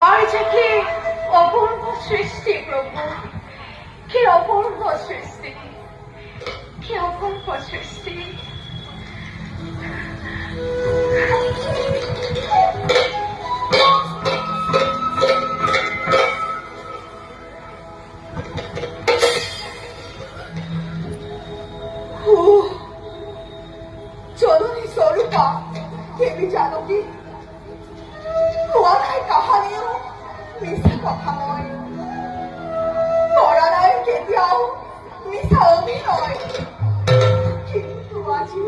আর যে কি অপূর্ব সৃষ্টি প্রভু, কি অপূর্ব সৃষ্টি, কি অপূর্ব সৃষ্টি। চলনি স্বরূপা, দেবী জানকী তোমার কাহানিও মিথ্যা কথা নয়, পরাণায় কেতিয়াও মিথ্যা অভিনয়, কিন্তু আজি